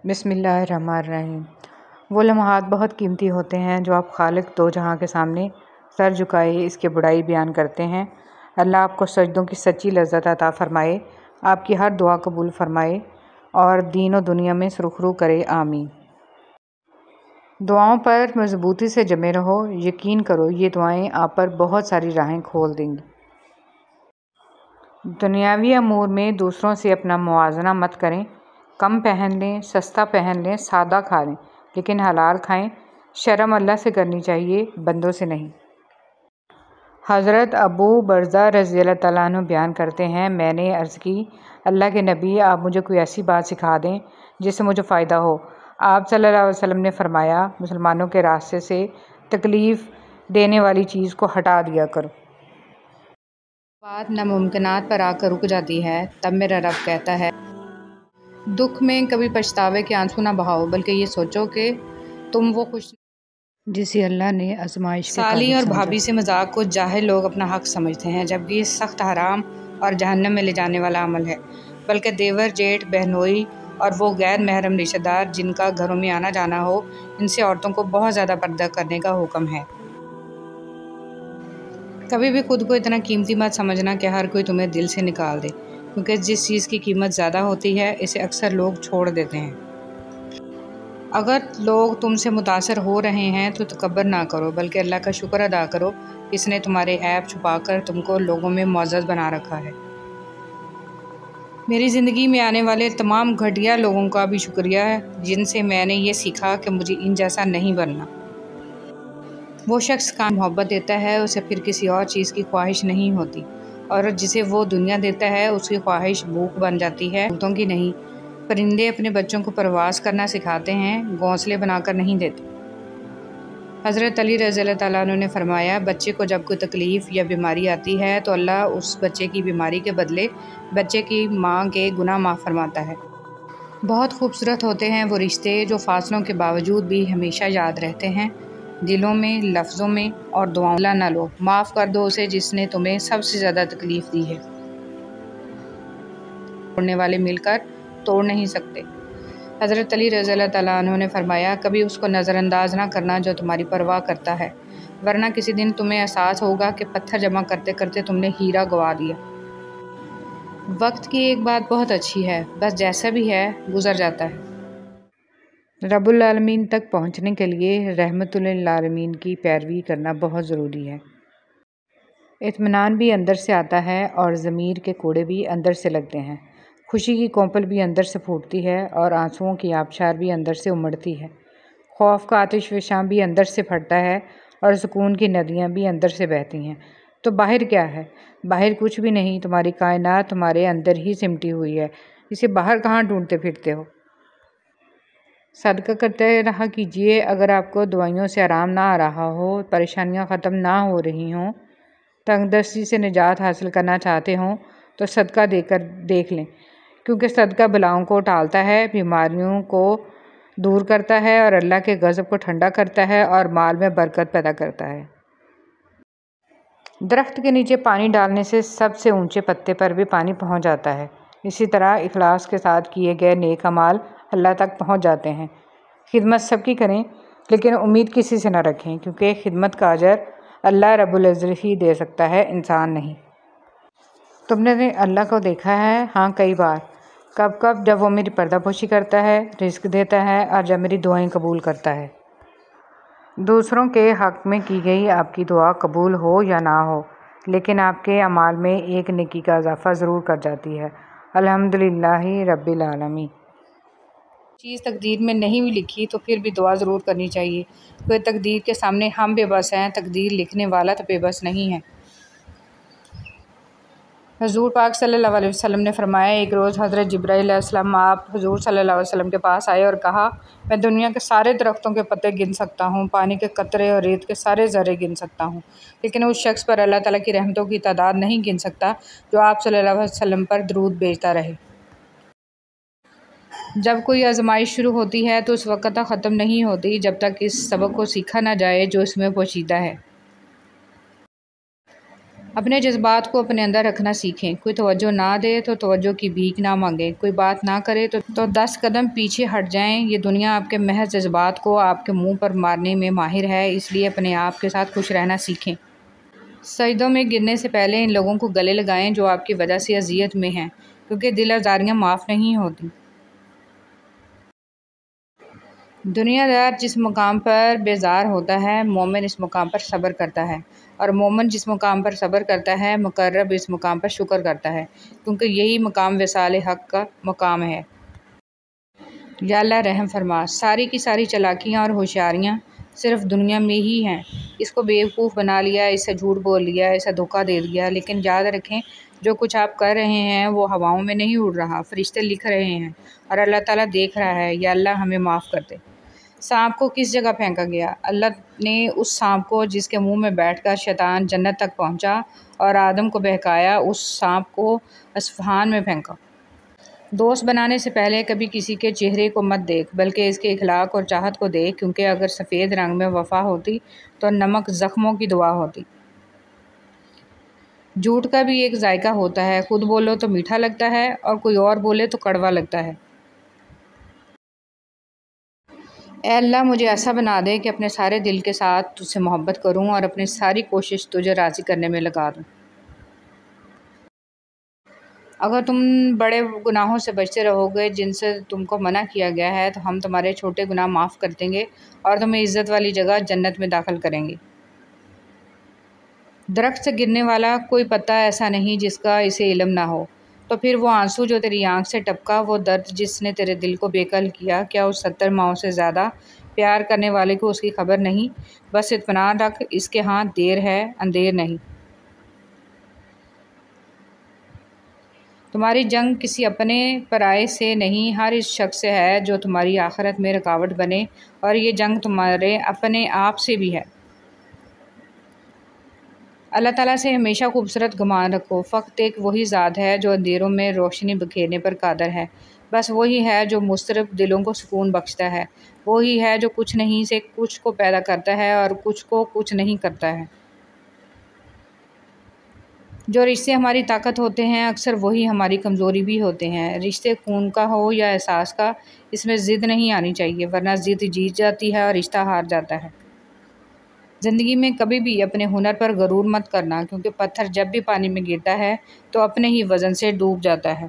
بسم اللہ الرحمن الرحیم۔ وہ لمحات بہت قیمتی ہوتے ہیں جو آپ خالق دو جہاں کے سامنے سر جھکائے اس کی بڑائی بیان کرتے ہیں۔ اللہ آپ کو سجدوں کی سچی لذت عطا فرمائے، آپ کی ہر دعا قبول فرمائے اور دین و دنیا میں سرخرو کرے، آمین۔ دعاؤں پر مضبوطی سے جمے رہو، یقین کرو یہ دعائیں آپ پر بہت ساری راہیں کھول دیں گی۔ دنیاوی امور میں دوسروں سے اپنا موازنہ مت کریں۔ کم پہن لیں، سستا پہن لیں، سادہ کھا لیں، لیکن حلال کھائیں۔ شرم اللہ سے کرنی چاہیے، بندوں سے نہیں۔ حضرت ابو برزہ رضی اللہ تعالیٰ عنہ بیان کرتے ہیں، میں نے عرض کی، اللہ کے نبی آپ مجھے کوئی ایسی بات سکھا دیں جس سے مجھے فائدہ ہو۔ آپ صلی اللہ علیہ وسلم نے فرمایا، مسلمانوں کے راستے سے تکلیف دینے والی چیز کو ہٹا دیا کرو۔ بات ناممکنات پر آ کر رک جاتی ہے، تب میرا رب کہتا ہے، دکھ میں کبھی پچھتاوے کے آنسو نہ بہاؤ، بلکہ یہ سوچو کہ تم وہ خوش جسے اللہ نے آزمائش کے سالی اور بھابھی سے مذاق کو جاہل لوگ اپنا حق سمجھتے ہیں، جبکہ یہ سخت حرام اور جہنم میں لے جانے والا عمل ہے۔ بلکہ دیور، جیٹھ، بہنوئی اور وہ غیر محرم رشتہ دار جن کا گھروں میں آنا جانا ہو، ان سے عورتوں کو بہت زیادہ پردہ کرنے کا حکم ہے۔ کبھی بھی خود کو اتنا قیمتی مت سمجھنا کہ ہر کوئی تمہیں دل سے نکال دے، کیونکہ جس چیز کی قیمت زیادہ ہوتی ہے اسے اکثر لوگ چھوڑ دیتے ہیں۔ اگر لوگ تم سے متاثر ہو رہے ہیں تو تکبر نہ کرو، بلکہ اللہ کا شکر ادا کرو، اس نے تمہارے عیب چھپا کر تم کو لوگوں میں معزز بنا رکھا ہے۔ میری زندگی میں آنے والے تمام گھٹیا لوگوں کا بھی شکریہ ہے جن سے میں نے یہ سیکھا کہ مجھے ان جیسا نہیں بننا۔ وہ شخص کام محبت دیتا ہے، اسے پھر کسی اور چیز کی خواہش نہیں ہوتی، اور جسے وہ دنیا دیتا ہے اس کی خواہش بھوک بن جاتی ہے، بھوتوں کی نہیں۔ پرندے اپنے بچوں کو پرواز کرنا سکھاتے ہیں، گھونسلے بنا کر نہیں دیتے۔ حضرت علی رضی اللہ تعالیٰ عنہ نے فرمایا، بچے کو جب کوئی تکلیف یا بیماری آتی ہے تو اللہ اس بچے کی بیماری کے بدلے بچے کی ماں کے گناہ معاف فرماتا ہے۔ بہت خوبصورت ہوتے ہیں وہ رشتے جو فاصلوں کے باوجود بھی ہمیشہ یاد رہتے ہیں، دلوں میں، لفظوں میں اور دعاؤں میں۔ نہ لو، معاف کر دو اسے جس نے تمہیں سب سے زیادہ تکلیف دی ہے۔ توڑنے والے مل کر توڑ نہیں سکتے۔ حضرت علی رضی اللہ تعالیٰ عنہ نے فرمایا، کبھی اس کو نظر انداز نہ کرنا جو تمہاری پرواہ کرتا ہے، ورنہ کسی دن تمہیں احساس ہوگا کہ پتھر جمع کرتے کرتے تم نے ہیرا گنوا دیا۔ وقت کی ایک بات بہت اچھی ہے، بس جیسا بھی ہے گزر جاتا ہے۔ رب العالمین تک پہنچنے کے لیے رحمت للعالمین کی پیروی کرنا بہت ضروری ہے۔ اطمینان بھی اندر سے آتا ہے اور ضمیر کے کوڑے بھی اندر سے لگتے ہیں۔ خوشی کی کونپل بھی اندر سے پھوٹتی ہے اور آنسوؤں کی آبشار بھی اندر سے امڑتی ہے۔ خوف کا آتش فشاں بھی اندر سے پھٹتا ہے اور سکون کی ندیاں بھی اندر سے بہتی ہیں۔ تو باہر کیا ہے؟ باہر کچھ بھی نہیں، تمہاری کائنات تمہارے اندر ہی سمٹی ہوئی ہے، اسے باہر کہاں ڈھونڈتے پھرتے ہو؟ صدقہ کرتے رہا کیجیے، اگر آپ کو دوائیوں سے آرام نہ آ رہا ہو، پریشانیاں ختم نہ ہو رہی ہوں، تنگ دستی سے نجات حاصل کرنا چاہتے ہوں تو صدقہ دے کر دیکھ لیں، کیونکہ صدقہ بلاؤں کو ٹالتا ہے، بیماریوں کو دور کرتا ہے اور اللہ کے غضب کو ٹھنڈا کرتا ہے اور مال میں برکت پیدا کرتا ہے۔ درخت کے نیچے پانی ڈالنے سے سب سے اونچے پتے پر بھی پانی پہنچ جاتا ہے، اسی طرح اخلاص کے ساتھ کیے گئے نیک اعمال اللہ تک پہنچ جاتے ہیں۔ خدمت سب کی کریں، لیکن امید کسی سے نہ رکھیں، کیونکہ خدمت کا اجر اللہ رب العزت ہی دے سکتا ہے، انسان نہیں۔ تم نے اللہ کو دیکھا ہے؟ ہاں، کئی بار۔ کب کب؟ جب وہ میری پردہ پوشی کرتا ہے، رزق دیتا ہے اور جب میری دعائیں قبول کرتا ہے۔ دوسروں کے حق میں کی گئی آپ کی دعا قبول ہو یا نہ ہو، لیکن آپ کے اعمال میں ایک نیکی کا اضافہ ضرور کر جاتی ہے۔ الحمدللہ رب العالمین۔ چیز تقدیر میں نہیں بھی لکھی تو پھر بھی دعا ضرور کرنی چاہیے، کیونکہ تقدیر کے سامنے ہم بے بس ہیں، تقدیر لکھنے والا تو بے بس نہیں ہے۔ حضور پاک صلی اللہ علیہ وسلم نے فرمایا، ایک روز حضرت جبرائیل علیہ السلام آپ حضور صلی اللہ علیہ وسلم کے پاس آئے اور کہا، میں دنیا کے سارے درختوں کے پتے گن سکتا ہوں، پانی کے قطرے اور ریت کے سارے ذرے گن سکتا ہوں، لیکن اس شخص پر اللہ تعالیٰ کی رحمتوں کی تعداد نہیں گن سکتا جو آپ صلی اللہ علیہ وسلم پر درود بھیجتا رہے۔ جب کوئی آزمائش شروع ہوتی ہے تو اس وقت تک ختم نہیں ہوتی جب تک اس سبق کو سیکھا نہ جائے جو اس میں پوشیدہ ہے۔ اپنے جذبات کو اپنے اندر رکھنا سیکھیں۔ کوئی توجہ نہ دے تو توجہ کی بھیک نہ مانگیں، کوئی بات نہ کرے تو 10 قدم پیچھے ہٹ جائیں۔ یہ دنیا آپ کے محض جذبات کو آپ کے منہ پر مارنے میں ماہر ہے، اس لیے اپنے آپ کے ساتھ خوش رہنا سیکھیں۔ سجدوں میں گرنے سے پہلے ان لوگوں کو گلے لگائیں جو آپ کی وجہ سے اذیت میں ہیں، کیونکہ دل آزاریاں معاف نہیں ہوتی۔ دنیا دار جس مقام پر بیزار ہوتا ہے، مومن اس مقام پر صبر کرتا ہے، اور مومن جس مقام پر صبر کرتا ہے، مقرب اس مقام پر شکر کرتا ہے، کیونکہ یہی مقام وصال حق کا مقام ہے۔ یا اللہ رحم فرما، ساری کی ساری چالاکیاں اور ہوشیاریاں صرف دنیا میں ہی ہیں۔ اس کو بیوقوف بنا لیا، اسے جھوٹ بول لیا، اسے دھوکہ دے دیا، لیکن یاد رکھیں جو کچھ آپ کر رہے ہیں وہ ہواؤں میں نہیں اڑ رہا، فرشتے لکھ رہے ہیں اور اللہ تعالیٰ دیکھ رہا ہے۔ یا اللہ ہمیں معاف کر دے۔ سانپ کو کس جگہ پھینکا گیا؟ اللہ نے اس سانپ کو جس کے منہ میں بیٹھ کر شیطان جنت تک پہنچا اور آدم کو بہکایا، اس سانپ کو اصفہان میں پھینکا۔ دوست بنانے سے پہلے کبھی کسی کے چہرے کو مت دیکھ، بلکہ اس کے اخلاق اور چاہت کو دیکھ، کیونکہ اگر سفید رنگ میں وفا ہوتی تو نمک زخموں کی دوا ہوتی۔ جھوٹ کا بھی ایک ذائقہ ہوتا ہے، خود بولو تو میٹھا لگتا ہے اور کوئی اور بولے تو کڑوا لگتا ہے۔ اے اللہ مجھے ایسا بنا دے کہ اپنے سارے دل کے ساتھ تجھ سے محبت کروں اور اپنی ساری کوشش تجھے راضی کرنے میں لگا دوں۔ اگر تم بڑے گناہوں سے بچتے رہو گے جن سے تم کو منع کیا گیا ہے تو ہم تمہارے چھوٹے گناہ معاف کر دیں گے اور تمہیں عزت والی جگہ جنت میں داخل کریں گے۔ درخت سے گرنے والا کوئی پتا ایسا نہیں جس کا اسے علم نہ ہو، تو پھر وہ آنسو جو تیری آنکھ سے ٹپکا، وہ درد جس نے تیرے دل کو بےکل کیا، کیا اس 70 ماؤں سے زیادہ پیار کرنے والے کو اس کی خبر نہیں؟ بس اطمینان رکھ، اس کے ہاں دیر ہے اندیر نہیں۔ تمہاری جنگ کسی اپنے پرائے سے نہیں، ہر اس شخص سے ہے جو تمہاری آخرت میں رکاوٹ بنے، اور یہ جنگ تمہارے اپنے آپ سے بھی ہے۔ اللہ تعالیٰ سے ہمیشہ خوبصورت گمان رکھو، فقط ایک وہی ذات ہے جو اندھیروں میں روشنی بکھیرنے پر قادر ہے، بس وہی ہے جو مضطرب دلوں کو سکون بخشتا ہے، وہی ہے جو کچھ نہیں سے کچھ کو پیدا کرتا ہے اور کچھ کو کچھ نہیں کرتا ہے۔ جو رشتے ہماری طاقت ہوتے ہیں اکثر وہی ہماری کمزوری بھی ہوتے ہیں۔ رشتے خون کا ہو یا احساس کا، اس میں ضد نہیں آنی چاہیے، ورنہ ضد جیت جاتی ہے اور رشتہ ہار جاتا ہے۔ زندگی میں کبھی بھی اپنے ہنر پر غرور مت کرنا، کیونکہ پتھر جب بھی پانی میں گرتا ہے تو اپنے ہی وزن سے ڈوب جاتا ہے۔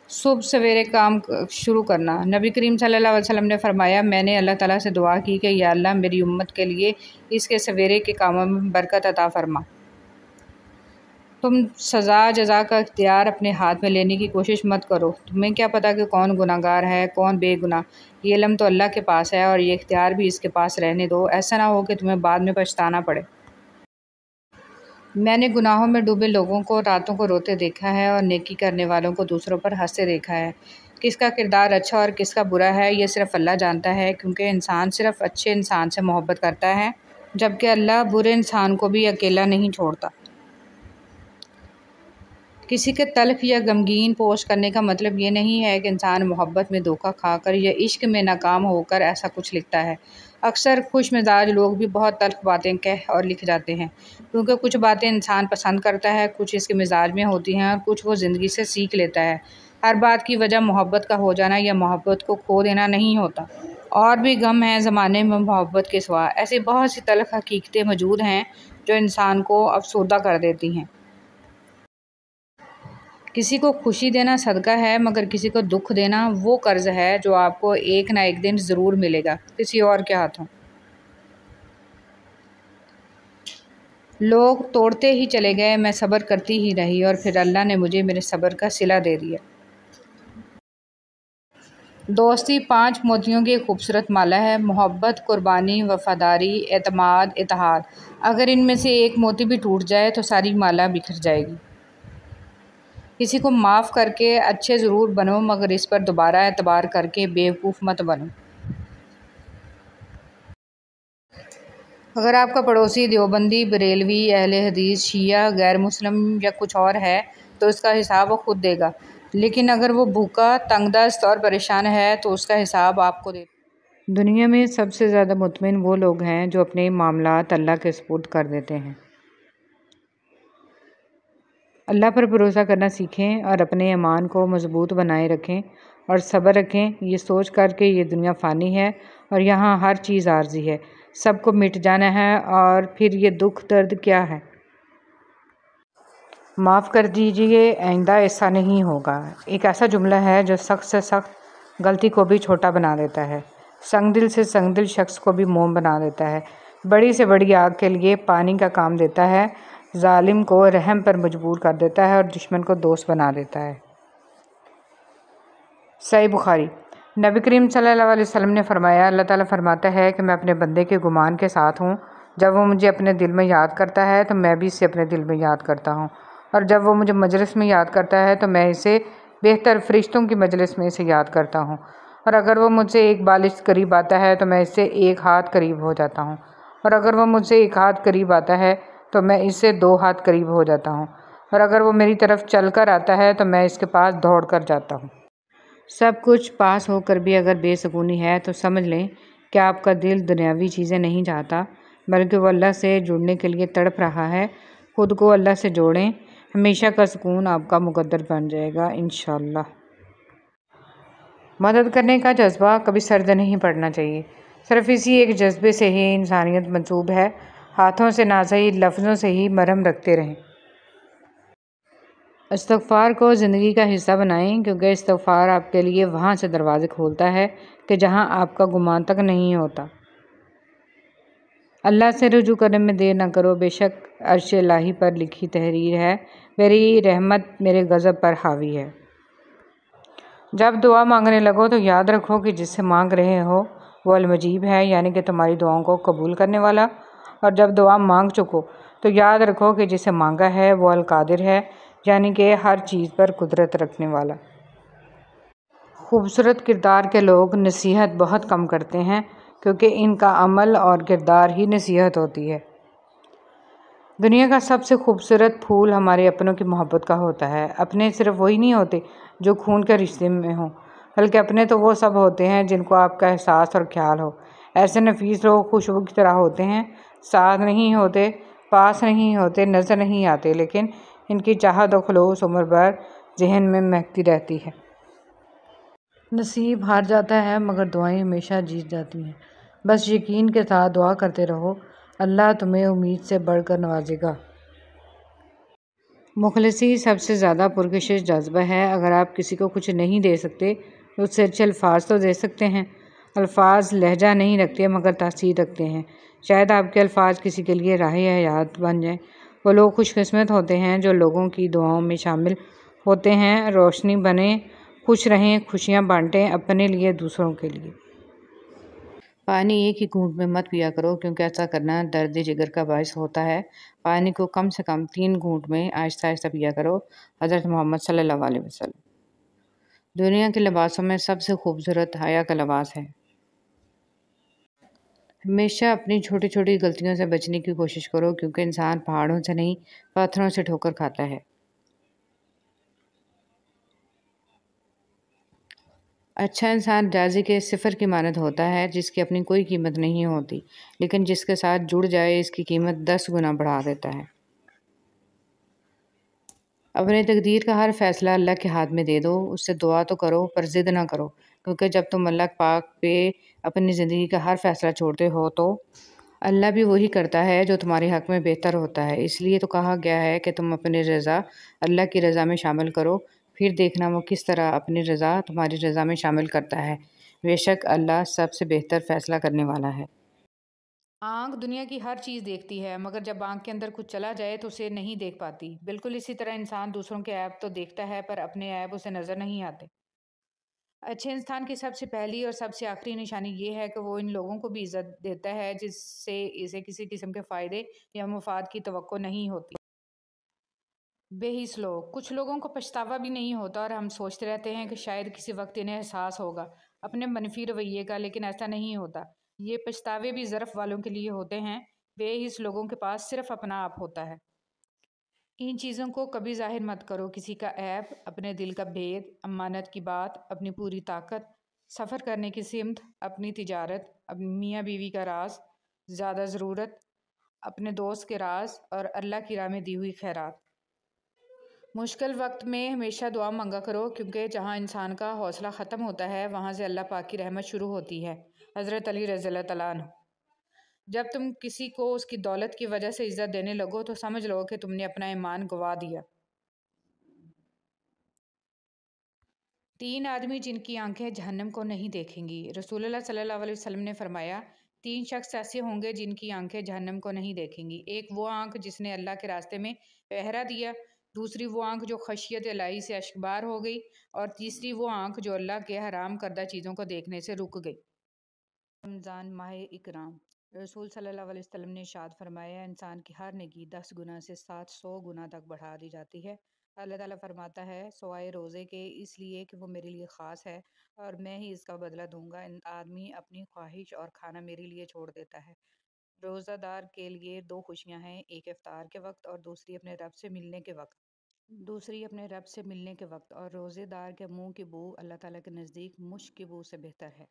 صبح سویرے کام شروع کرنا۔ نبی کریم صلی اللہ علیہ وسلم نے فرمایا، میں نے اللہ تعالیٰ سے دعا کی کہ یا اللہ میری امت کے لیے اس کے سویرے کے کاموں میں برکت عطا فرما۔ تم سزا جزا کا اختیار اپنے ہاتھ میں لینے کی کوشش مت کرو، تمہیں کیا پتہ کہ کون گناہ گار ہے کون بے گناہ، یہ علم تو اللہ کے پاس ہے اور یہ اختیار بھی اس کے پاس رہنے دو، ایسا نہ ہو کہ تمہیں بعد میں پچھتانا پڑے۔ میں نے گناہوں میں ڈوبے لوگوں کو راتوں کو روتے دیکھا ہے اور نیکی کرنے والوں کو دوسروں پر ہنستے دیکھا ہے۔ کس کا کردار اچھا اور کس کا برا ہے یہ صرف اللہ جانتا ہے، کیونکہ انسان صرف اچھے انسان سے محبت کرتا ہے، جبکہ اللہ برے انسان کو بھی اکیلا نہیں چھوڑتا۔ کسی کے تلخ یا غمگین پوسٹ کرنے کا مطلب یہ نہیں ہے کہ انسان محبت میں دھوکہ کھا کر یا عشق میں ناکام ہو کر ایسا کچھ لکھتا ہے۔ اکثر خوش مزاج لوگ بھی بہت تلخ باتیں کہہ اور لکھ جاتے ہیں، کیونکہ کچھ باتیں انسان پسند کرتا ہے، کچھ اس کے مزاج میں ہوتی ہیں اور کچھ وہ زندگی سے سیکھ لیتا ہے۔ ہر بات کی وجہ محبت کا ہو جانا یا محبت کو کھو دینا نہیں ہوتا۔ اور بھی غم ہیں زمانے میں محبت کے سوا، ایسی بہت سی تلخ حقیقتیں موجود ہیں جو انسان کو افسردہ کر دیتی ہیں۔ کسی کو خوشی دینا صدقہ ہے، مگر کسی کو دکھ دینا وہ قرض ہے جو آپ کو ایک نہ ایک دن ضرور ملے گا، کسی اور کے ہاتھوں۔ لوگ توڑتے ہی چلے گئے، میں صبر کرتی ہی رہی اور پھر اللہ نے مجھے میرے صبر کا صلہ دے دیا۔ دوستی 5 موتیوں کی ایک خوبصورت مالا ہے، محبت، قربانی، وفاداری، اعتماد، اتحاد۔ اگر ان میں سے ایک موتی بھی ٹوٹ جائے تو ساری مالا بکھر جائے گی۔ کسی کو معاف کر کے اچھے ضرور بنو، مگر اس پر دوبارہ اعتبار کر کے بیوقوف مت بنو۔ اگر آپ کا پڑوسی دیوبندی، بریلوی، اہل حدیث، شیعہ، غیر مسلم یا کچھ اور ہے تو اس کا حساب وہ خود دے گا، لیکن اگر وہ بھوکا، تنگ دست اور پریشان ہے تو اس کا حساب آپ کو دے۔ دنیا میں سب سے زیادہ مطمئن وہ لوگ ہیں جو اپنے معاملات اللہ کے سپرد کر دیتے ہیں۔ اللہ پر بھروسہ کرنا سیکھیں اور اپنے ایمان کو مضبوط بنائے رکھیں اور صبر رکھیں، یہ سوچ کر کہ یہ دنیا فانی ہے اور یہاں ہر چیز عارضی ہے، سب کو مٹ جانا ہے، اور پھر یہ دکھ درد کیا ہے۔ معاف کر دیجئے، آئندہ ایسا نہیں ہوگا، ایک ایسا جملہ ہے جو سخت سے سخت غلطی کو بھی چھوٹا بنا دیتا ہے، سنگ دل سے سنگ دل شخص کو بھی موم بنا دیتا ہے، بڑی سے بڑی آگ کے لیے پانی کا کام دیتا ہے، ظالم کو رحم پر مجبور کر دیتا ہے اور دشمن کو دوست بنا دیتا ہے۔ صحیح بخاری۔ نبی کریم صلی اللہ علیہ وسلم نے فرمایا، اللہ تعالیٰ فرماتا ہے کہ میں اپنے بندے کے گمان کے ساتھ ہوں، جب وہ مجھے اپنے دل میں یاد کرتا ہے تو میں بھی اسے اپنے دل میں یاد کرتا ہوں، اور جب وہ مجھے مجلس میں یاد کرتا ہے تو میں اسے بہتر فرشتوں کی مجلس میں اسے یاد کرتا ہوں، اور اگر وہ مجھ سے ایک بالش قریب آتا ہے تو میں اس سے ایک ہاتھ قریب ہو جاتا ہوں، اور اگر وہ مجھ سے ایک ہاتھ قریب آتا ہے تو میں اس سے دو ہاتھ قریب ہو جاتا ہوں، اور اگر وہ میری طرف چل کر آتا ہے تو میں اس کے پاس دوڑ کر جاتا ہوں۔ سب کچھ پاس ہو کر بھی اگر بے سکونی ہے تو سمجھ لیں کہ آپ کا دل دنیاوی چیزیں نہیں چاہتا، بلکہ وہ اللہ سے جڑنے کے لیے تڑپ رہا ہے۔ خود کو اللہ سے جوڑیں، ہمیشہ کا سکون آپ کا مقدر بن جائے گا انشاءاللہ۔ مدد کرنے کا جذبہ کبھی سرد نہیں پڑنا چاہیے، صرف اسی ایک جذبے سے ہی انسانیت منسوب ہے، ہاتھوں سے نہ صحیح لفظوں سے ہی مرہم رکھتے رہیں۔ استغفار کو زندگی کا حصہ بنائیں، کیونکہ استغفار آپ کے لیے وہاں سے دروازے کھولتا ہے کہ جہاں آپ کا گمان تک نہیں ہوتا۔ اللہ سے رجوع کرنے میں دیر نہ کرو، بے شک عرش الہی پر لکھی تحریر ہے، میری رحمت میرے غضب پر حاوی ہے۔ جب دعا مانگنے لگو تو یاد رکھو کہ جس سے مانگ رہے ہو وہ المجیب ہے، یعنی کہ تمہاری دعاؤں کو قبول کرنے والا، اور جب دعا مانگ چکو تو یاد رکھو کہ جسے مانگا ہے وہ القادر ہے، یعنی کہ ہر چیز پر قدرت رکھنے والا۔ خوبصورت کردار کے لوگ نصیحت بہت کم کرتے ہیں، کیونکہ ان کا عمل اور کردار ہی نصیحت ہوتی ہے۔ دنیا کا سب سے خوبصورت پھول ہمارے اپنوں کی محبت کا ہوتا ہے۔ اپنے صرف وہی نہیں ہوتے جو خون کے رشتے میں ہوں، بلکہ اپنے تو وہ سب ہوتے ہیں جن کو آپ کا احساس اور خیال ہو۔ ایسے نفیس لوگ خوشبو کی طرح ہوتے ہیں، ساتھ نہیں ہوتے، پاس نہیں ہوتے، نظر نہیں آتے، لیکن ان کی چاہت و خلوص عمر بھر ذہن میں مہکتی رہتی ہے۔ نصیب ہار جاتا ہے مگر دعائیں ہمیشہ جیت جاتی ہیں۔ بس یقین کے ساتھ دعا کرتے رہو، اللہ تمہیں امید سے بڑھ کر نوازے گا۔ مخلصی سب سے زیادہ پرکشش جذبہ ہے۔ اگر آپ کسی کو کچھ نہیں دے سکتے تو اس سے اچھے الفاظ تو دے سکتے ہیں۔ الفاظ لہجہ نہیں رکھتے مگر تاثیر رکھتے ہیں۔ شاید آپ کے الفاظ کسی کے لیے راہ حیات بن جائیں۔ وہ لوگ خوش قسمت ہوتے ہیں جو لوگوں کی دعاؤں میں شامل ہوتے ہیں۔ روشنی بنیں، خوش رہیں، خوشیاں بانٹیں، اپنے لیے، دوسروں کے لیے۔ پانی ایک ہی گھونٹ میں مت پیا کرو، کیونکہ ایسا کرنا درد جگر کا باعث ہوتا ہے۔ پانی کو کم سے کم 3 گھونٹ میں آہستہ آہستہ پیا کرو۔ حضرت محمد صلی اللہ علیہ وسلم۔ دنیا کے لباسوں میں سب سے خوبصورت حیا کا لباس ہے۔ ہمیشہ اپنی چھوٹی چھوٹی غلطیوں سے بچنے کی کوشش کرو، کیونکہ انسان پہاڑوں سے نہیں پتھروں سے ٹھوکر کھاتا ہے۔ اچھا انسان راضی کے صفر کی مانند ہوتا ہے، جس کی اپنی کوئی قیمت نہیں ہوتی، لیکن جس کے ساتھ جڑ جائے اس کی قیمت 10 گنا بڑھا دیتا ہے۔ اپنے تقدیر کا ہر فیصلہ اللہ کے ہاتھ میں دے دو، اس سے دعا تو کرو پر ضد نہ کرو، کیونکہ جب تم اللہ پاک پہ اپنی زندگی کا ہر فیصلہ چھوڑتے ہو تو اللہ بھی وہی کرتا ہے جو تمہارے حق میں بہتر ہوتا ہے۔ اس لیے تو کہا گیا ہے کہ تم اپنی رضا اللہ کی رضا میں شامل کرو، پھر دیکھنا وہ کس طرح اپنی رضا تمہاری رضا میں شامل کرتا ہے۔ بے شک اللہ سب سے بہتر فیصلہ کرنے والا ہے۔ آنکھ دنیا کی ہر چیز دیکھتی ہے، مگر جب آنکھ کے اندر کچھ چلا جائے تو اسے نہیں دیکھ پاتی۔ بالکل اسی طرح انسان دوسروں کے عیب تو دیکھتا ہے پر اپنے عیب اسے نظر نہیں آتے۔ اچھے انسان کی سب سے پہلی اور سب سے آخری نشانی یہ ہے کہ وہ ان لوگوں کو بھی عزت دیتا ہے جس سے اسے کسی قسم کے فائدے یا مفاد کی توقع نہیں ہوتی۔ بے حس لوگ، کچھ لوگوں کو پچھتاوا بھی نہیں ہوتا اور ہم سوچتے رہتے ہیں کہ شاید کسی وقت انہیں احساس ہوگا اپنے منفی رویے کا، لیکن ایسا نہیں ہوتا۔ یہ پچھتاوے بھی ظرف والوں کے لیے ہوتے ہیں۔ بے حس لوگوں کے پاس صرف اپنا آپ ہوتا ہے۔ ان چیزوں کو کبھی ظاہر مت کرو، کسی کا عیب، اپنے دل کا بھید، امانت کی بات، اپنی پوری طاقت، سفر کرنے کی سمت، اپنی تجارت، اپنی میاں بیوی کا راز، زیادہ ضرورت، اپنے دوست کے راز اور اللہ کی راہ میں دی ہوئی خیرات۔ مشکل وقت میں ہمیشہ دعا مانگا کرو، کیونکہ جہاں انسان کا حوصلہ ختم ہوتا ہے وہاں سے اللہ پاک کی رحمت شروع ہوتی ہے۔ حضرت علی رضی اللہ تعالیٰ عنہ۔ جب تم کسی کو اس کی دولت کی وجہ سے عزت دینے لگو تو سمجھ لو کہ تم نے اپنا ایمان گوا دیا۔ 3 آدمی جن کی آنکھیں جہنم کو نہیں دیکھیں گی۔ رسول اللہ صلی اللہ علیہ وسلم نے فرمایا، 3 شخص ایسے ہوں گے جن کی آنکھیں جہنم کو نہیں دیکھیں گی۔ ایک وہ آنکھ جس نے اللہ کے راستے میں پہرا دیا، دوسری وہ آنکھ جو خشیت الہی سے اشکبار ہو گئی، اور تیسری وہ آنکھ جو اللہ کے حرام کردہ چیزوں کو دیکھنے سے رک گئی۔ رمضان ماہ اکرام۔ رسول صلی اللہ علیہ وسلم نے ارشاد فرمایا، انسان کی ہر نیکی 10 گنا سے 700 گنا تک بڑھا دی جاتی ہے۔ اللہ تعالیٰ فرماتا ہے، سوائے روزے کے، اس لیے کہ وہ میرے لیے خاص ہے اور میں ہی اس کا بدلہ دوں گا۔ آدمی اپنی خواہش اور کھانا میرے لیے چھوڑ دیتا ہے۔ روزہ دار کے لیے 2 خوشیاں ہیں، ایک افطار کے وقت اور دوسری اپنے رب سے ملنے کے وقت۔ اور روزے دار کے منہ کی بو اللہ تعالیٰ کے نزدیک مشک کی بو سے بہتر ہے۔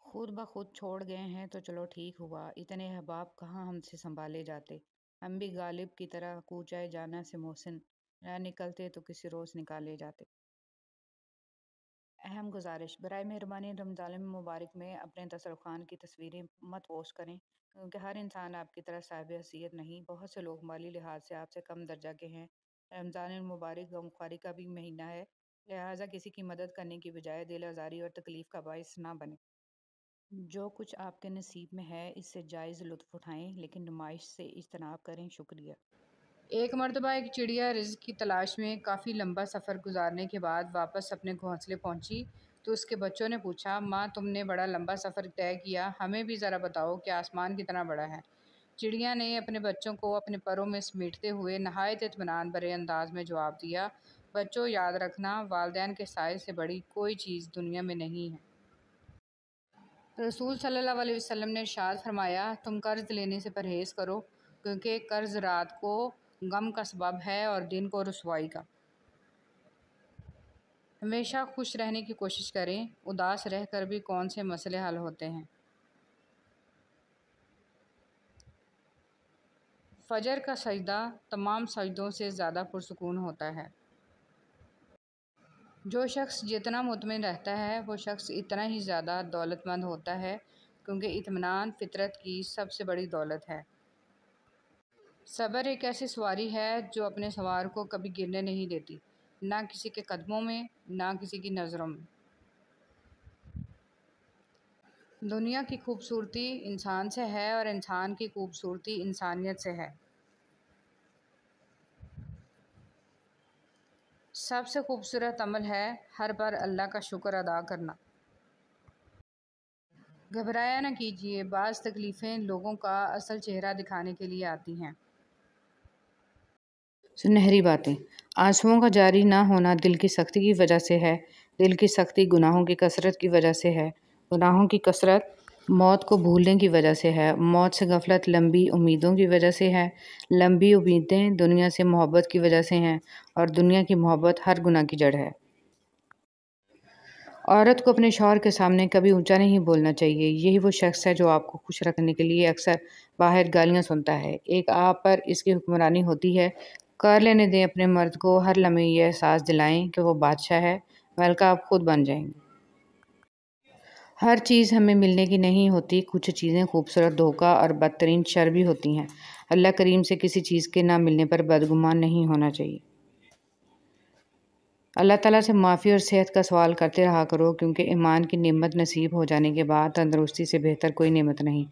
خود بخود چھوڑ گئے ہیں تو چلو ٹھیک ہوا، اتنے احباب کہاں ہم سے سنبھالے جاتے۔ ہم بھی غالب کی طرح کوچہ جانا سے محسن نہ نکلتے تو کسی روز نکالے جاتے۔ اہم گزارش، برائے مہربانی رمضان مبارک میں اپنے دسترخوان کی تصویریں مت پوسٹ کریں، کیونکہ ہر انسان آپ کی طرح صاحب حیثیت نہیں۔ بہت سے لوگ مالی لحاظ سے آپ سے کم درجہ کے ہیں۔ رمضان المبارک غمخواری کا بھی مہینہ ہے، لہٰذا کسی کی مدد کرنے کی بجائے دل آزاری اور تکلیف کا باعث نہ بنے۔ جو کچھ آپ کے نصیب میں ہے اس سے جائز لطف اٹھائیں، لیکن نمائش سے اجتناب کریں۔ شکریہ۔ ایک مرتبہ ایک چڑیا رزق کی تلاش میں کافی لمبا سفر گزارنے کے بعد واپس اپنے گھونسلے پہنچی تو اس کے بچوں نے پوچھا، ماں تم نے بڑا لمبا سفر طے کیا، ہمیں بھی ذرا بتاؤ کہ آسمان کتنا بڑا ہے؟ چڑیا نے اپنے بچوں کو اپنے پروں میں سمیٹتے ہوئے نہایت اطمینان بھرے انداز میں جواب دیا، بچوں یاد رکھنا، والدین کے سائے سے بڑی کوئی چیز دنیا میں نہیں ہے۔ رسول صلی اللہ علیہ وسلم نے ارشاد فرمایا، تم قرض لینے سے پرہیز کرو، کیونکہ قرض رات کو غم کا سبب ہے اور دن کو رسوائی کا۔ ہمیشہ خوش رہنے کی کوشش کریں، اداس رہ کر بھی کون سے مسئلے حل ہوتے ہیں۔ فجر کا سجدہ تمام سجدوں سے زیادہ پرسکون ہوتا ہے۔ جو شخص جتنا مطمئن رہتا ہے وہ شخص اتنا ہی زیادہ دولت مند ہوتا ہے، کیونکہ اطمینان فطرت کی سب سے بڑی دولت ہے۔ صبر ایک ایسی سواری ہے جو اپنے سوار کو کبھی گرنے نہیں دیتی، نہ کسی کے قدموں میں، نہ کسی کی نظروں میں۔ دنیا کی خوبصورتی انسان سے ہے اور انسان کی خوبصورتی انسانیت سے ہے۔ سب سے خوبصورت عمل ہے ہر بار اللہ کا شکر ادا کرنا۔ گھبرایا نہ کیجیے، بعض تکلیفیں لوگوں کا اصل چہرہ دکھانے کے لیے آتی ہیں۔ سنہری باتیں۔ آنسوؤں کا جاری نہ ہونا دل کی سختی کی وجہ سے ہے، دل کی سختی گناہوں کی کثرت کی وجہ سے ہے، گناہوں کی کثرت موت کو بھولنے کی وجہ سے ہے، موت سے غفلت لمبی امیدوں کی وجہ سے ہے، لمبی امیدیں دنیا سے محبت کی وجہ سے ہیں، اور دنیا کی محبت ہر گناہ کی جڑ ہے۔ عورت کو اپنے شوہر کے سامنے کبھی اونچا نہیں بولنا چاہیے، یہی وہ شخص ہے جو آپ کو خوش رکھنے کے لیے اکثر باہر گالیاں سنتا ہے۔ ایک آپ پر اس کی حکمرانی ہوتی ہے۔ کر لینے دیں، اپنے مرد کو ہر لمحے یہ احساس دلائیں کہ وہ بادشاہ ہے، ملکہ آپ خود بن جائیں گے۔ ہر چیز ہمیں ملنے کی نہیں ہوتی، کچھ چیزیں خوبصورت دھوکہ اور بدترین شر بھی ہوتی ہیں۔ اللہ کریم سے کسی چیز کے نہ ملنے پر بدگمان نہیں ہونا چاہیے۔ اللہ تعالیٰ سے معافی اور صحت کا سوال کرتے رہا کرو، کیونکہ ایمان کی نعمت نصیب ہو جانے کے بعد تندرستی سے بہتر کوئی نعمت نہیں۔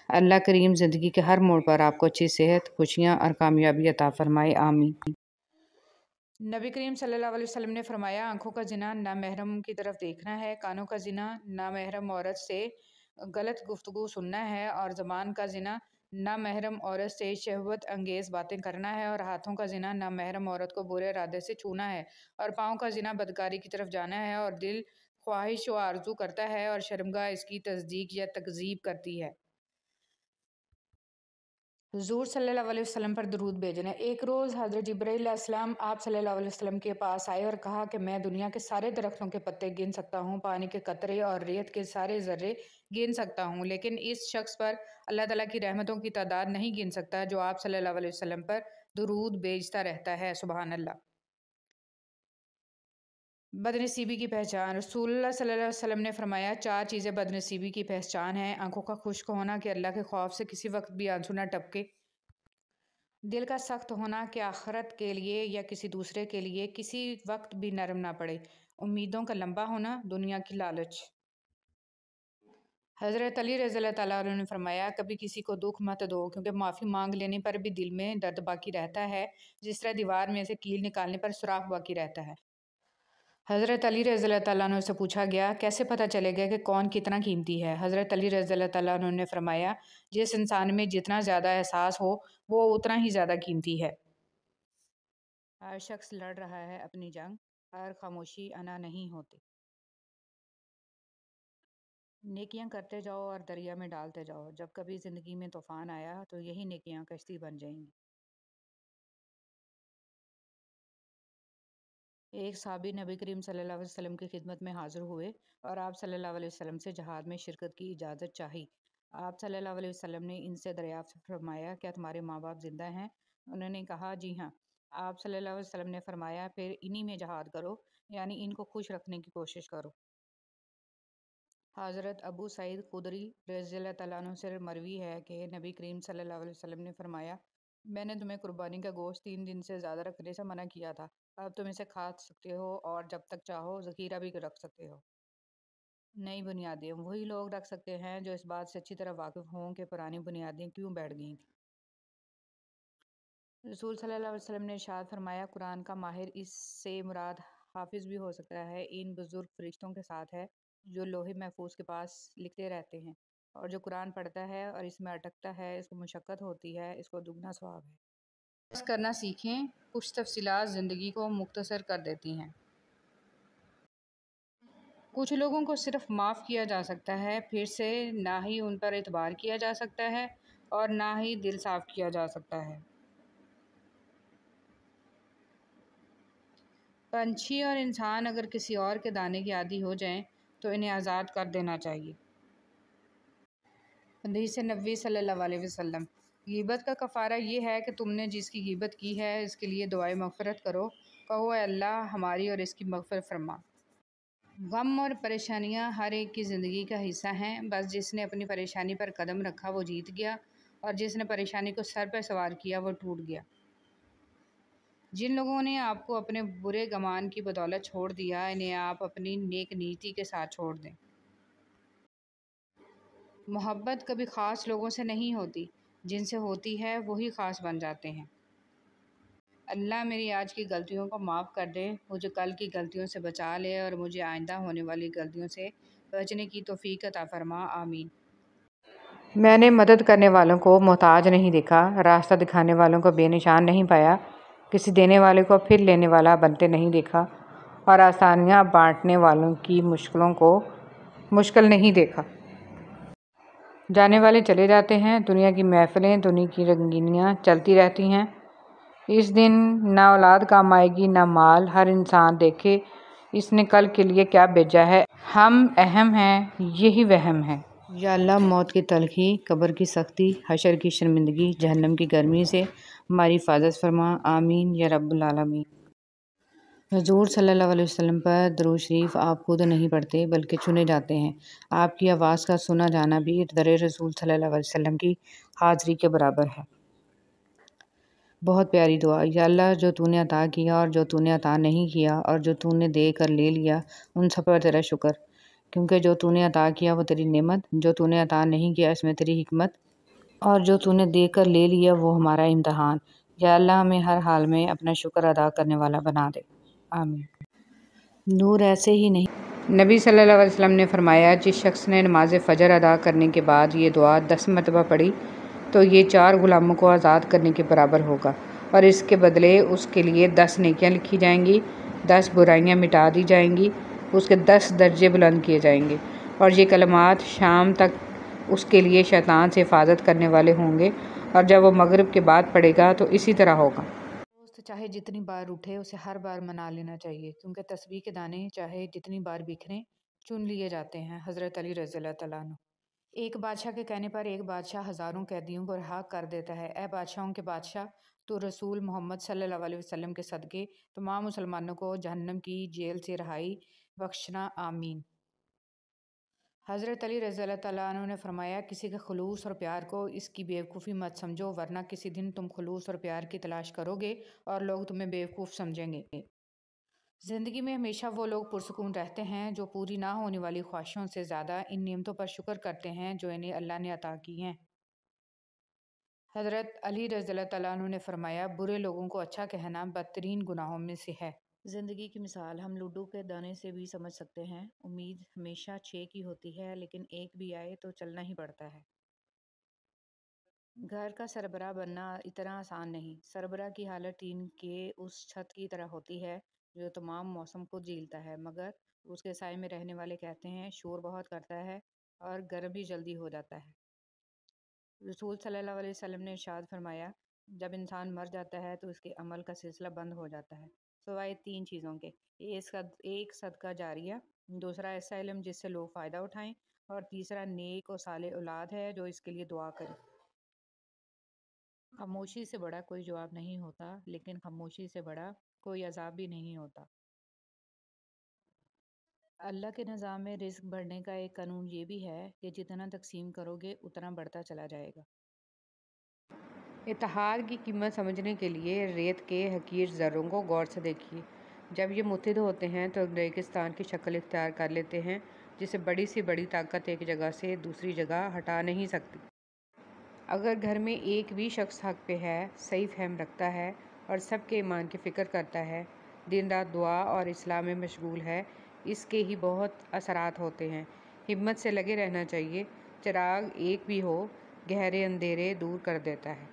اللہ کریم زندگی کے ہر موڑ پر آپ کو اچھی صحت، خوشیاں اور کامیابی عطا فرمائے، آمین۔ نبی کریم صلی اللہ علیہ وسلم نے فرمایا، آنکھوں کا زنا نامحرم کی طرف دیکھنا ہے، کانوں کا زنا نامحرم عورت سے غلط گفتگو سننا ہے، اور زبان کا زنا نامحرم عورت سے شہوت انگیز باتیں کرنا ہے، اور ہاتھوں کا زنا نامحرم عورت کو برے ارادے سے چھونا ہے، اور پاؤں کا زنا بدکاری کی طرف جانا ہے، اور دل خواہش و آرزو کرتا ہے اور شرمگاہ اس کی تصدیق یا تکذیب کرتی ہے۔ حضور صلی اللہ علیہ وسلم پر درود بھیجنا۔ ایک روز حضرت جبرائیل علیہ السلام آپ صلی اللہ علیہ وسلم کے پاس آئے اور کہا کہ میں دنیا کے سارے درختوں کے پتے گن سکتا ہوں، پانی کے قطرے اور ریت کے سارے ذرے گن سکتا ہوں، لیکن اس شخص پر اللہ تعالیٰ کی رحمتوں کی تعداد نہیں گن سکتا جو آپ صلی اللہ علیہ وسلم پر درود بھیجتا رہتا ہے۔ سبحان اللہ۔ بدنصیبی کی پہچان۔ رسول اللہ صلی اللہ علیہ وسلم نے فرمایا 4 چیزیں بدنصیبی کی پہچان ہیں: آنکھوں کا خشک ہونا کہ اللہ کے خوف سے کسی وقت بھی آنسو نہ ٹپکے، دل کا سخت ہونا کہ آخرت کے لیے یا کسی دوسرے کے لیے کسی وقت بھی نرم نہ پڑے، امیدوں کا لمبا ہونا، دنیا کی لالچ۔ حضرت علی رضی اللہ تعالیٰ عنہ نے فرمایا کبھی کسی کو دکھ مت دو، کیونکہ معافی مانگ لینے پر بھی دل میں درد باقی رہتا ہے، جس طرح دیوار میں سے کیل نکالنے پر سوراخ باقی رہتا ہے۔ حضرت علی رضی اللہ تعالیٰ عنہ سے پوچھا گیا کیسے پتہ چلے گا کہ کون کتنا قیمتی ہے؟ حضرت علی رضی اللہ تعالیٰ عنہ نے فرمایا جس انسان میں جتنا زیادہ احساس ہو وہ اتنا ہی زیادہ قیمتی ہے۔ ہر شخص لڑ رہا ہے اپنی جنگ، ہر خاموشی انا نہیں ہوتی۔ نیکیاں کرتے جاؤ اور دریا میں ڈالتے جاؤ، جب کبھی زندگی میں طوفان آیا تو یہی نیکیاں کشتی بن جائیں گی۔ ایک صحابی نبی کریم صلی اللہ علیہ وسلم کی خدمت میں حاضر ہوئے اور آپ صلی اللہ علیہ وسلم سے جہاد میں شرکت کی اجازت چاہی۔ آپ صلی اللہ علیہ وسلم نے ان سے دریافت فرمایا کیا تمہارے ماں باپ زندہ ہیں؟ انہوں نے کہا جی ہاں۔ آپ صلی اللہ علیہ وسلم نے فرمایا پھر انہی میں جہاد کرو، یعنی ان کو خوش رکھنے کی کوشش کرو۔ حضرت ابو سعید خدری رضی اللہ تعالیٰ عنہ سے مروی ہے کہ نبی کریم صلی اللہ علیہ وسلم نے فرمایا میں نے تمہیں قربانی کا گوشت 3 دن سے زیادہ رکھنے سے منع کیا تھا، اب تم اسے کھا سکتے ہو اور جب تک چاہو ذخیرہ بھی رکھ سکتے ہو۔ نئی بنیادیں وہی لوگ رکھ سکتے ہیں جو اس بات سے اچھی طرح واقف ہوں کہ پرانی بنیادیں کیوں بیٹھ گئیں تھیں۔ رسول صلی اللہ علیہ وسلم نے ارشاد فرمایا قرآن کا ماہر اس سے مراد حافظ بھی ہو سکتا ہے، ان بزرگ فرشتوں کے ساتھ ہے جو لوح محفوظ کے پاس لکھتے رہتے ہیں، اور جو قرآن پڑھتا ہے اور اس میں اٹکتا ہے اس کو مشقت ہوتی ہے، اس کو دگنا ثواب ہے۔ بس کرنا سیکھیں، کچھ تفصیلات زندگی کو مختصر کر دیتی ہیں۔ کچھ لوگوں کو صرف معاف کیا جا سکتا ہے، پھر سے نہ ہی ان پر اعتبار کیا جا سکتا ہے اور نہ ہی دل صاف کیا جا سکتا ہے۔ پنچھی اور انسان اگر کسی اور کے دانے کی عادی ہو جائیں تو انہیں آزاد کر دینا چاہیے۔ حدیث نبوی صلی اللہ علیہ وسلم۔ غیبت کا کفارہ یہ ہے کہ تم نے جس کی غیبت کی ہے اس کے لیے دعائے مغفرت کرو، کہو اے اللہ ہماری اور اس کی مغفرت فرما۔ غم اور پریشانیاں ہر ایک کی زندگی کا حصہ ہیں، بس جس نے اپنی پریشانی پر قدم رکھا وہ جیت گیا اور جس نے پریشانی کو سر پہ سوار کیا وہ ٹوٹ گیا۔ جن لوگوں نے آپ کو اپنے برے گمان کی بدولت چھوڑ دیا انہیں آپ اپنی نیک نیتی کے ساتھ چھوڑ دیں۔ محبت کبھی خاص لوگوں سے نہیں ہوتی، جن سے ہوتی ہے وہی خاص بن جاتے ہیں۔ اللہ میری آج کی غلطیوں کو معاف کر دے، مجھے کل کی غلطیوں سے بچا لے اور مجھے آئندہ ہونے والی غلطیوں سے بچنے کی توفیق عطا فرما، آمین۔ میں نے مدد کرنے والوں کو محتاج نہیں دیکھا، راستہ دکھانے والوں کو بے نشان نہیں پایا، کسی دینے والے کو پھر لینے والا بنتے نہیں دیکھا اور آسانیاں بانٹنے والوں کی مشکلوں کو مشکل نہیں دیکھا۔ جانے والے چلے جاتے ہیں، دنیا کی محفلیں، دنیا کی رنگینیاں چلتی رہتی ہیں، اس دن نہ اولاد کام آئے گی نہ مال، ہر انسان دیکھے اس نے کل کے لیے کیا بھیجا ہے، ہم اہم ہیں یہی وہم ہے۔ یا اللہ موت کی تلخی، قبر کی سختی، حشر کی شرمندگی، جہنم کی گرمی سے ہماری حفاظت فرما، آمین یا رب العالمین۔ حضور صلی اللہ علیہ وسلم پر درود شریف آپ خود نہیں پڑھتے بلکہ چنے جاتے ہیں، آپ کی آواز کا سنا جانا بھی در رسول صلی اللہ علیہ وسلم کی حاضری کے برابر ہے۔ بہت پیاری دعا۔ یا اللہ جو تو نے عطا کیا اور جو تو نے عطا نہیں کیا اور جو تو نے دے کر لے لیا ان سب پر تیرا شکر، کیونکہ جو تو نے عطا کیا وہ تیری نعمت، جو تو نے عطا نہیں کیا اس میں تیری حکمت، اور جو تو نے دے کر لے لیا وہ ہمارا امتحان۔ یا اللہ ہمیں ہر حال میں اپنا شکر ادا کرنے والا بنا دے، آمین۔ نور ایسے ہی نہیں۔ نبی صلی اللہ علیہ وسلم نے فرمایا جس شخص نے نماز فجر ادا کرنے کے بعد یہ دعا 10 مرتبہ پڑھی تو یہ 4 غلاموں کو آزاد کرنے کے برابر ہوگا اور اس کے بدلے اس کے لیے 10 نیکیاں لکھی جائیں گی، 10 برائیاں مٹا دی جائیں گی، اس کے 10 درجے بلند کیے جائیں گے، اور یہ کلمات شام تک اس کے لیے شیطان سے حفاظت کرنے والے ہوں گے اور جب وہ مغرب کے بعد پڑے گا تو اسی طرح ہوگا۔ دوست چاہے جتنی بار اٹھے اسے ہر بار منا لینا چاہیے، کیونکہ تسبیح کے دانے چاہے جتنی بار بکھریں چن لیے جاتے ہیں۔ حضرت علی رضی اللہ تعالیٰ عنہ۔ ایک بادشاہ کے کہنے پر ایک بادشاہ ہزاروں قیدیوں کو رہا کر دیتا ہے۔ اے بادشاہوں کے بادشاہ، تو رسول محمد صلی اللہ علیہ وسلم کے صدقے تمام مسلمانوں کو جہنم کی جیل سے رہائی بخشنا، آمین۔ حضرت علی رضی اللہ تعالیٰ عنہ نے فرمایا، کسی کے خلوص اور پیار کو اس کی بیوقوفی مت سمجھو، ورنہ کسی دن تم خلوص اور پیار کی تلاش کرو گے اور لوگ تمہیں بیوقوف سمجھیں گے۔ زندگی میں ہمیشہ وہ لوگ پرسکون رہتے ہیں جو پوری نہ ہونے والی خواہشوں سے زیادہ ان نعمتوں پر شکر کرتے ہیں جو انہیں اللہ نے عطا کی ہیں۔ حضرت علی رضی اللہ تعالیٰ عنہ نے فرمایا، برے لوگوں کو اچھا کہنا بدترین گناہوں میں سے ہے۔ زندگی کی مثال ہم لڈو کے دانے سے بھی سمجھ سکتے ہیں۔ امید ہمیشہ 6 کی ہوتی ہے، لیکن ایک بھی آئے تو چلنا ہی پڑتا ہے۔ گھر کا سربراہ بننا اتنا آسان نہیں۔ سربراہ کی حالت ٹین کے اس چھت کی طرح ہوتی ہے جو تمام موسم کو جھیلتا ہے، مگر اس کے سائے میں رہنے والے کہتے ہیں شور بہت کرتا ہے اور گرم بھی جلدی ہو جاتا ہے۔ رسول صلی اللہ علیہ وسلم نے ارشاد فرمایا، جب انسان مر جاتا ہے تو اس کے عمل کا سلسلہ بند ہو جاتا ہے سوائے 3 چیزوں کے، ایک صدقہ جاریہ، دوسرا ایسا علم جس سے لوگ فائدہ اٹھائیں، اور تیسرا نیک و صالح اولاد ہے جو اس کے لیے دعا کرے۔ خاموشی سے بڑا کوئی جواب نہیں ہوتا، لیکن خاموشی سے بڑا کوئی عذاب بھی نہیں ہوتا۔ اللہ کے نظام میں رزق بڑھنے کا ایک قانون یہ بھی ہے کہ جتنا تقسیم کرو گے اتنا بڑھتا چلا جائے گا۔ اتحاد کی قیمت سمجھنے کے لیے ریت کے حقیر ذروں کو غور سے دیکھیے۔ جب یہ متحد ہوتے ہیں تو ریگستان کی شکل اختیار کر لیتے ہیں، جسے بڑی سے بڑی طاقت ایک جگہ سے دوسری جگہ ہٹا نہیں سکتی۔ اگر گھر میں ایک بھی شخص حق پہ ہے، صحیح فہم رکھتا ہے اور سب کے ایمان کی فکر کرتا ہے، دن رات دعا اور اصلاح میں مشغول ہے، اس کے ہی بہت اثرات ہوتے ہیں۔ ہمت سے لگے رہنا چاہیے۔ چراغ ایک بھی ہو، گہرے اندھیرے دور کر دیتا ہے۔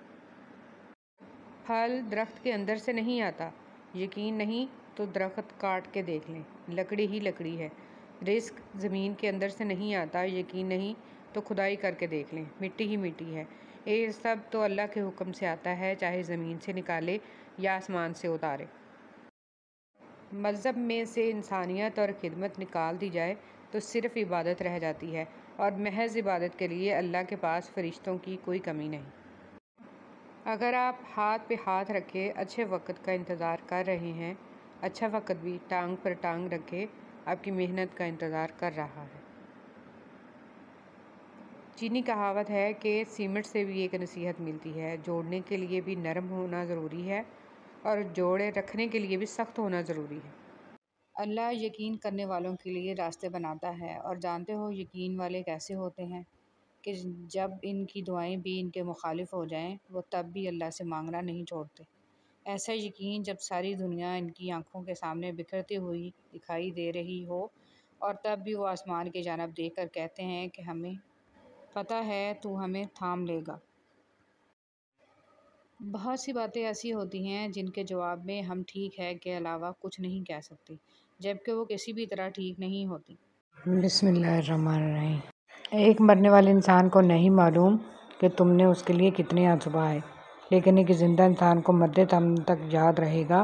پھل درخت کے اندر سے نہیں آتا، یقین نہیں تو درخت کاٹ کے دیکھ لیں، لکڑی ہی لکڑی ہے۔ رزق زمین کے اندر سے نہیں آتا، یقین نہیں تو کھدائی کر کے دیکھ لیں، مٹی ہی مٹی ہے۔ یہ سب تو اللہ کے حکم سے آتا ہے، چاہے زمین سے نکالے یا آسمان سے اتارے۔ مذہب میں سے انسانیت اور خدمت نکال دی جائے تو صرف عبادت رہ جاتی ہے، اور محض عبادت کے لیے اللہ کے پاس فرشتوں کی کوئی کمی نہیں۔ اگر آپ ہاتھ پہ ہاتھ رکھے اچھے وقت کا انتظار کر رہے ہیں، اچھا وقت بھی ٹانگ پر ٹانگ رکھے آپ کی محنت کا انتظار کر رہا ہے۔ چینی کہاوت ہے کہ سیمنٹ سے بھی ایک نصیحت ملتی ہے، جوڑنے کے لیے بھی نرم ہونا ضروری ہے اور جوڑے رکھنے کے لیے بھی سخت ہونا ضروری ہے۔ اللہ یقین کرنے والوں کے لیے راستے بناتا ہے، اور جانتے ہو یقین والے کیسے ہوتے ہیں کہ جب ان کی دعائیں بھی ان کے مخالف ہو جائیں وہ تب بھی اللہ سے مانگنا نہیں چھوڑتے۔ ایسا یقین جب ساری دنیا ان کی آنکھوں کے سامنے بکھرتی ہوئی دکھائی دے رہی ہو، اور تب بھی وہ آسمان کی جانب دیکھ کر کہتے ہیں کہ ہمیں پتہ ہے تو ہمیں تھام لے گا۔ بہت سی باتیں ایسی ہوتی ہیں جن کے جواب میں ہم ٹھیک ہے کے علاوہ کچھ نہیں کہہ سکتے، جبکہ وہ کسی بھی طرح ٹھیک نہیں ہوتی۔ بسم اللہ الرحمن الرحیم۔ ایک مرنے والے انسان کو نہیں معلوم کہ تم نے اس کے لیے کتنے آنسو بہائے، لیکن ایک زندہ انسان کو مدت دم تک یاد رہے گا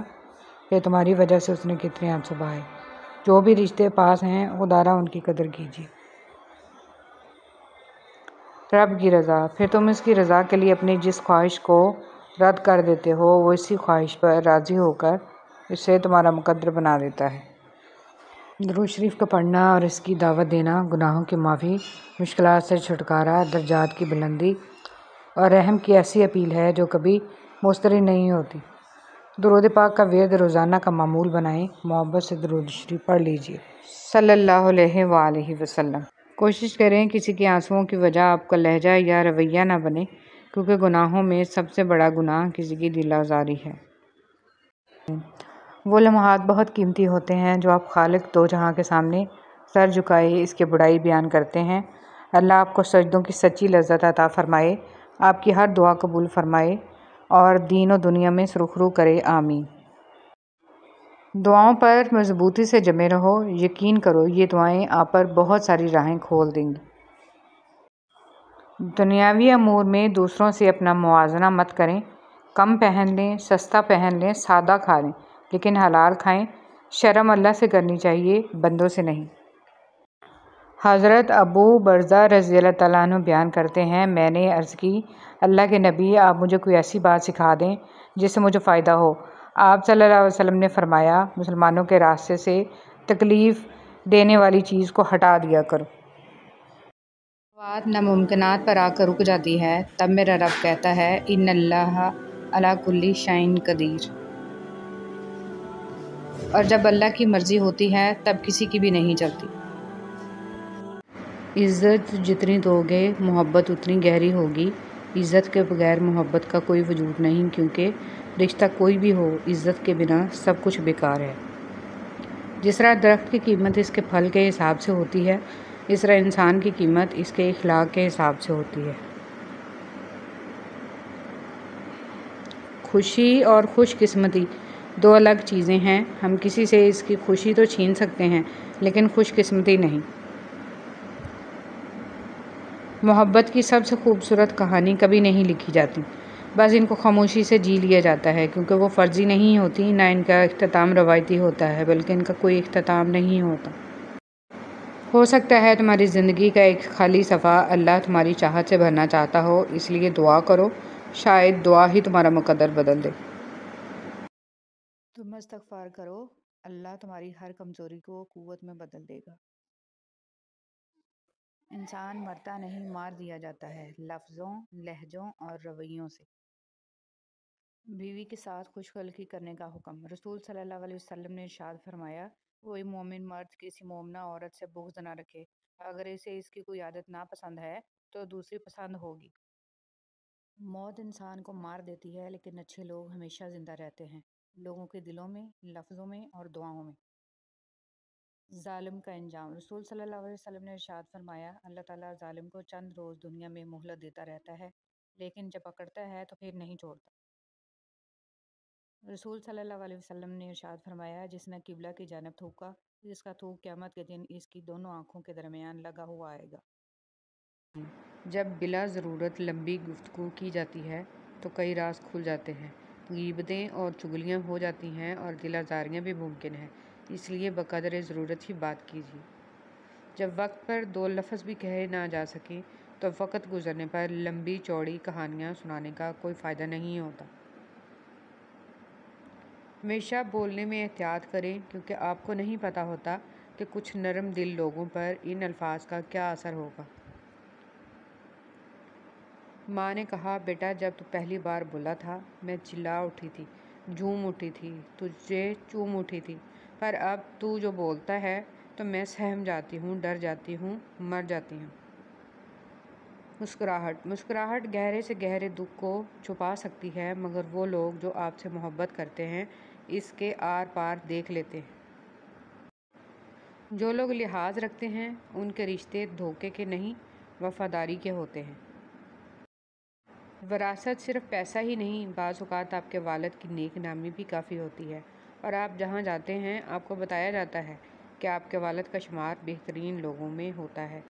کہ تمہاری وجہ سے اس نے کتنے آنسو بہائے۔ جو بھی رشتے پاس ہیں خدا را ان کی قدر کیجیے۔ رب کی رضا، پھر تم اس کی رضا کے لیے اپنی جس خواہش کو رد کر دیتے ہو وہ اسی خواہش پر راضی ہو کر اسے تمہارا مقدر بنا دیتا ہے۔ درود شریف کا پڑھنا اور اس کی دعوت دینا گناہوں کی معافی، مشکلات سے چھٹکارا، درجات کی بلندی اور رحم کی ایسی اپیل ہے جو کبھی مسترد نہیں ہوتی۔ درود پاک کا ورد روزانہ کا معمول بنائیں، محبت سے درود شریف پڑھ لیجیے۔ صلی اللہ علیہ وآلہ وسلم۔ کوشش کریں کسی کے آنسوؤں کی وجہ آپ کا لہجہ یا رویہ نہ بنے، کیونکہ گناہوں میں سب سے بڑا گناہ کسی کی دل آزاری ہے۔ وہ لمحات بہت قیمتی ہوتے ہیں جو آپ خالق دو جہاں کے سامنے سر جھکائے اس کی بڑائی بیان کرتے ہیں۔ اللہ آپ کو سجدوں کی سچی لذت عطا فرمائے، آپ کی ہر دعا قبول فرمائے اور دین و دنیا میں سرخرو کرے، آمین۔ دعاؤں پر مضبوطی سے جمے رہو، یقین کرو یہ دعائیں آپ پر بہت ساری راہیں کھول دیں گی۔ دنیاوی امور میں دوسروں سے اپنا موازنہ مت کریں۔ کم پہن لیں، سستا پہن لیں، سادہ کھا لیں، لیکن حلال کھائیں۔ شرم اللہ سے کرنی چاہیے، بندوں سے نہیں۔ حضرت ابو برزہ رضی اللہ تعالیٰ عنہ بیان کرتے ہیں، میں نے عرض کی، اللہ کے نبی، آپ مجھے کوئی ایسی بات سکھا دیں جس سے مجھے فائدہ ہو۔ آپ صلی اللہ علیہ وسلم نے فرمایا، مسلمانوں کے راستے سے تکلیف دینے والی چیز کو ہٹا دیا کرو۔ بات ناممکنات پر آ کر رک جاتی ہے، تب میرا رب کہتا ہے، ان اللہ علی کل شیء قدیر۔ اور جب اللہ کی مرضی ہوتی ہے تب کسی کی بھی نہیں چلتی۔ عزت جتنی دو گے محبت اتنی گہری ہوگی۔ عزت کے بغیر محبت کا کوئی وجود نہیں، کیونکہ رشتہ کوئی بھی ہو، عزت کے بنا سب کچھ بیکار ہے۔ جس طرح درخت کی قیمت اس کے پھل کے حساب سے ہوتی ہے، اس طرح انسان کی قیمت اس کے اخلاق کے حساب سے ہوتی ہے۔ خوشی اور خوش قسمتی دو الگ چیزیں ہیں۔ ہم کسی سے اس کی خوشی تو چھین سکتے ہیں، لیکن خوش قسمتی نہیں۔ محبت کی سب سے خوبصورت کہانی کبھی نہیں لکھی جاتی، بس ان کو خاموشی سے جی لیا جاتا ہے، کیونکہ وہ فرضی نہیں ہوتی، نہ ان کا اختتام روایتی ہوتا ہے، بلکہ ان کا کوئی اختتام نہیں ہوتا۔ ہو سکتا ہے تمہاری زندگی کا ایک خالی صفحہ اللہ تمہاری چاہت سے بھرنا چاہتا ہو، اس لیے دعا کرو، شاید دعا ہی تمہارا مقدر بدل دے۔ تم استغفار کرو، اللہ تمہاری ہر کمزوری کو قوت میں بدل دے گا۔ انسان مرتا نہیں، مار دیا جاتا ہے، لفظوں، لہجوں اور رویوں سے۔ بیوی کے ساتھ خوش خلقی کرنے کا حکم۔ رسول صلی اللہ علیہ وسلم نے ارشاد فرمایا، کوئی مومن مرد کسی مومنہ عورت سے بغض نہ رکھے، اگر اسے اس کی کوئی عادت ناپسند ہے تو دوسری پسند ہوگی۔ موت انسان کو مار دیتی ہے، لیکن اچھے لوگ ہمیشہ زندہ رہتے ہیں، لوگوں کے دلوں میں، لفظوں میں اور دعاؤں میں۔ ظالم کا انجام۔ رسول صلی اللہ علیہ وسلم نے ارشاد فرمایا، اللہ تعالیٰ ظالم کو چند روز دنیا میں مہلت دیتا رہتا ہے، لیکن جب پکڑتا ہے تو پھر نہیں چھوڑتا۔ رسول صلی اللہ علیہ وسلم نے ارشاد فرمایا، جس نے قبلہ کی جانب تھوکا، جس کا تھوک قیامت کے دن اس کی دونوں آنکھوں کے درمیان لگا ہوا آئے گا۔ جب بلا ضرورت لمبی گفتگو کی جاتی ہے تو کئی راز کھل جاتے ہیں، غیبتیں اور چغلیاں ہو جاتی ہیں اور دل آزاریاں بھی ممکن ہیں، اس لیے بقدر ضرورت ہی بات کیجیے۔ جب وقت پر دو لفظ بھی کہے نہ جا سکیں تو وقت گزرنے پر لمبی چوڑی کہانیاں سنانے کا کوئی فائدہ نہیں ہوتا۔ ہمیشہ بولنے میں احتیاط کریں، کیونکہ آپ کو نہیں پتہ ہوتا کہ کچھ نرم دل لوگوں پر ان الفاظ کا کیا اثر ہوگا۔ ماں نے کہا، بیٹا جب تو پہلی بار بولا تھا میں چلا اٹھی تھی، جھوم اٹھی تھی، تجھے چوم اٹھی تھی، پر اب تو جو بولتا ہے تو میں سہم جاتی ہوں، ڈر جاتی ہوں، مر جاتی ہوں۔ مسکراہٹ گہرے سے گہرے دکھ کو چھپا سکتی ہے، مگر وہ لوگ جو آپ سے محبت کرتے ہیں اس کے آر پار دیکھ لیتے ہیں۔ جو لوگ لحاظ رکھتے ہیں ان کے رشتے دھوکے کے نہیں، وفاداری کے ہوتے ہیں۔ وراثت صرف پیسہ ہی نہیں، بعض اوقات آپ کے والد کی نیک نامی بھی کافی ہوتی ہے، اور آپ جہاں جاتے ہیں آپ کو بتایا جاتا ہے کہ آپ کے والد کا شمار بہترین لوگوں میں ہوتا ہے۔